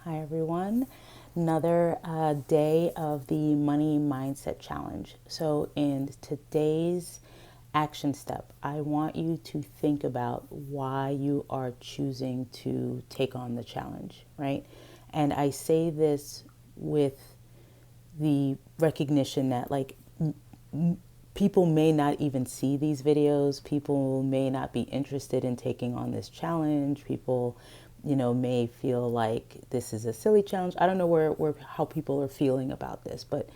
Hi, everyone. Another day of the Money Mindset Challenge. So, in today's action step, I want you to think about why you are choosing to take on the challenge, right? And I say this with the recognition that, like, people may not even see these videos. People may not be interested in taking on this challenge. People, may feel like this is a silly challenge. I don't know where how people are feeling about this, but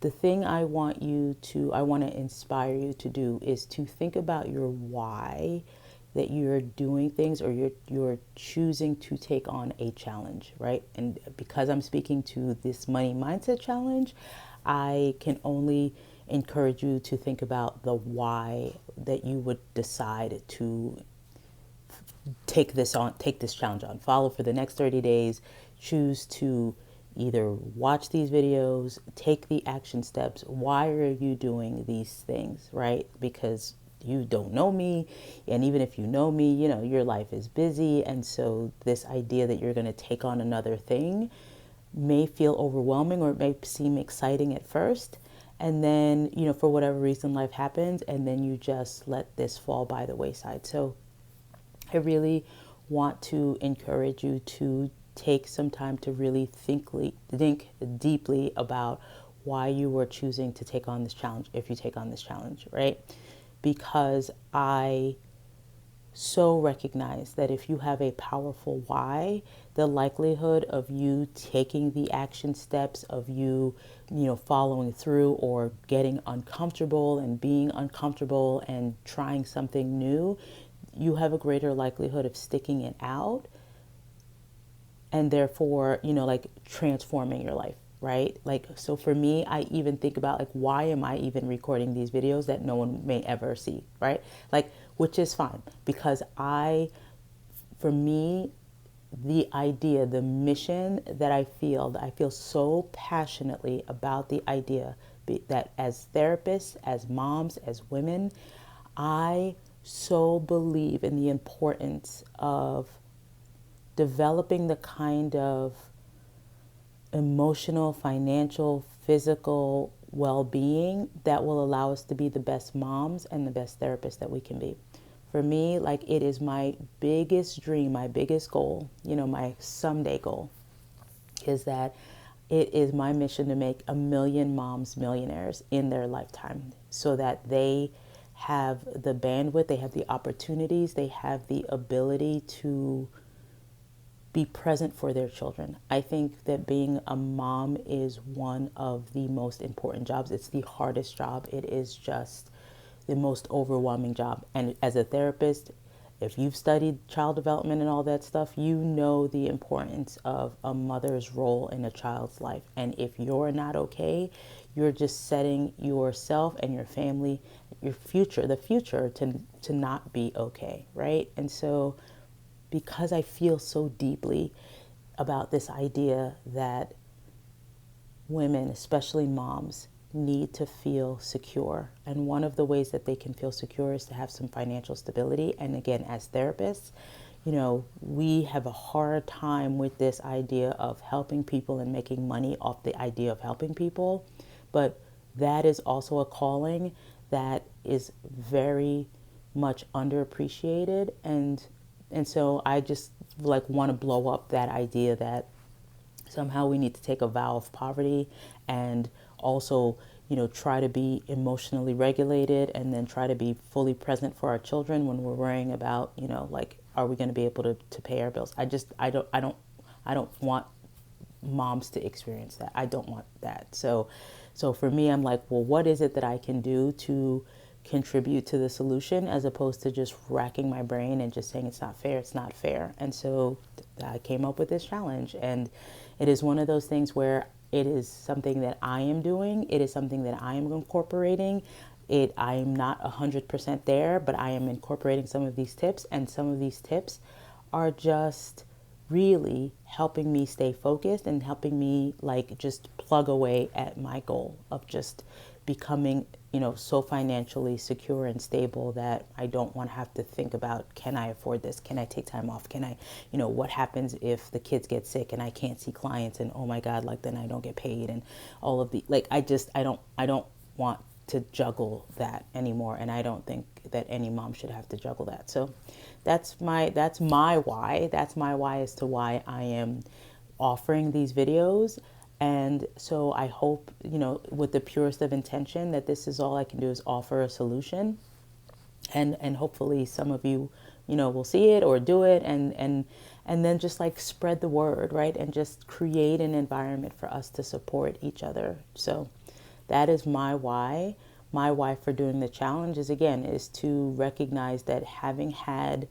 the thing I want I want to inspire you to do is to think about your why that you're doing things or you're choosing to take on a challenge, right? And because I'm speaking to this money mindset challenge, I can only encourage you to think about the why that you would decide to take this challenge on, follow for the next 30 days, choose to either watch these videos, take the action steps. Why are you doing these things, right? Because you don't know me, and even if you know me, your life is busy, and so this idea that you're going to take on another thing may feel overwhelming, or it may seem exciting at first, and then, for whatever reason life happens, and then you just let this fall by the wayside. So I really want to encourage you to take some time to really think deeply about why you are choosing to take on this challenge, if you take on this challenge, right? Because I so recognize that if you have a powerful why, the likelihood of you taking the action steps, of you, following through or getting uncomfortable and being uncomfortable and trying something new, you have a greater likelihood of sticking it out and therefore, like transforming your life, right? Like, so for me, I even think about, like, why am I even recording these videos that no one may ever see, right? Like, which is fine because for me, the idea, the mission that I feel so passionately about the idea that as therapists, as moms, as women, I so believe in the importance of developing the kind of emotional, financial, physical well being that will allow us to be the best moms and the best therapists that we can be. For me, like, it is my biggest dream, my biggest goal, my someday goal is that it is my mission to make 1 million moms millionaires in their lifetime so that they have the bandwidth, they have the opportunities, they have the ability to be present for their children. I think that being a mom is one of the most important jobs. It's the hardest job. It is just the most overwhelming job. And as a therapist, if you've studied child development and all that stuff, you know the importance of a mother's role in a child's life. And if you're not okay, you're just setting yourself and your family, the future to not be okay, right? And so because I feel so deeply about this idea that women, especially moms, need to feel secure. And one of the ways that they can feel secure is to have some financial stability. And again, as therapists, we have a hard time with this idea of helping people and making money off the idea of helping people. But that is also a calling that is very much underappreciated, and so I just like want to blow up that idea that somehow we need to take a vow of poverty and also, try to be emotionally regulated and then try to be fully present for our children when we're worrying about, like, are we going to be able to pay our bills? I don't want moms to experience that. I don't want that. So for me, I'm like, well, what is it that I can do to contribute to the solution as opposed to just racking my brain and just saying it's not fair, it's not fair. And so I came up with this challenge, and it is one of those things where it is something that I am doing. It is something that I am incorporating. I am not 100% there, but I am incorporating some of these tips, and some of these tips are just really helping me stay focused and helping me, like, just plug away at my goal of just becoming you know, so financially secure and stable that I don't want to have to think about, can I afford this? Can I take time off? Can I, you know, what happens if the kids get sick and I can't see clients and oh my God, like then I don't get paid and all of the, like, I don't want to juggle that anymore. And I don't think that any mom should have to juggle that. So that's my why. That's my why as to why I am offering these videos. And so I hope, you know, with the purest of intention, that this is all I can do is offer a solution. And hopefully some of you, you know, will see it or do it, and then just like spread the word, right? And just create an environment for us to support each other. So that is my why. My why for doing the challenge is, again, is to recognize that having had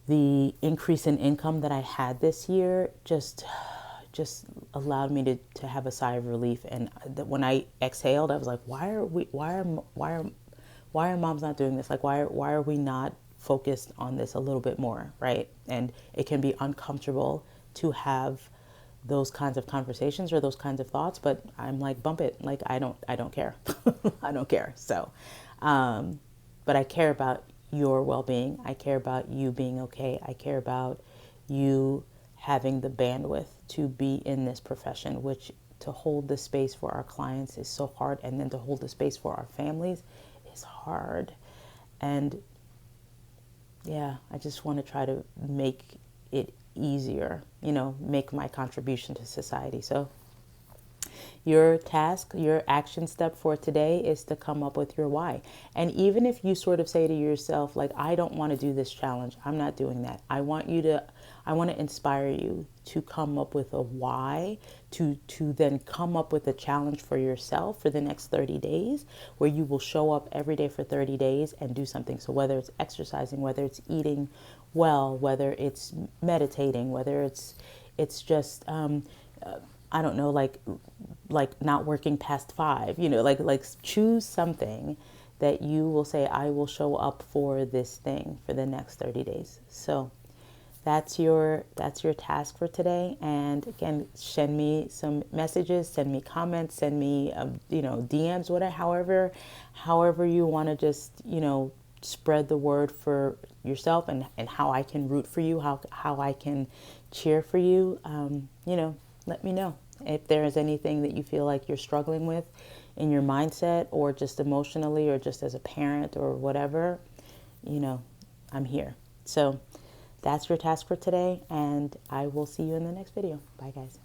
the increase in income that I had this year just allowed me to have a sigh of relief. And that when I exhaled, I was like, why are moms not doing this? Like, why are we not focused on this a little bit more, right? And it can be uncomfortable to have those kinds of conversations or those kinds of thoughts, but I'm like, bump it. Like, I don't care. I don't care. So, but I care about your well-being. I care about you being okay. I care about you having the bandwidth to be in this profession, which to hold the space for our clients is so hard. And then to hold the space for our families is hard. And yeah, I just want to try to make it easier, you know, make my contribution to society. So your task, your action step for today is to come up with your why. And even if you sort of say to yourself, like, I don't want to do this challenge, I'm not doing that. I want to inspire you to come up with a why, to then come up with a challenge for yourself for the next 30 days, where you will show up every day for 30 days and do something. So whether it's exercising, whether it's eating well, whether it's meditating, whether it's just, I don't know, like not working past 5, you know, like choose something that you will say, I will show up for this thing for the next 30 days. So that's your task for today. And again, send me some messages, send me comments, send me, you know, DMs, whatever, however you want to just, you know, spread the word for yourself and how I can root for you, how I can cheer for you. You know, let me know if there is anything that you feel like you're struggling with in your mindset or just emotionally or just as a parent or whatever, you know, I'm here. So that's your task for today, and I will see you in the next video. Bye, guys.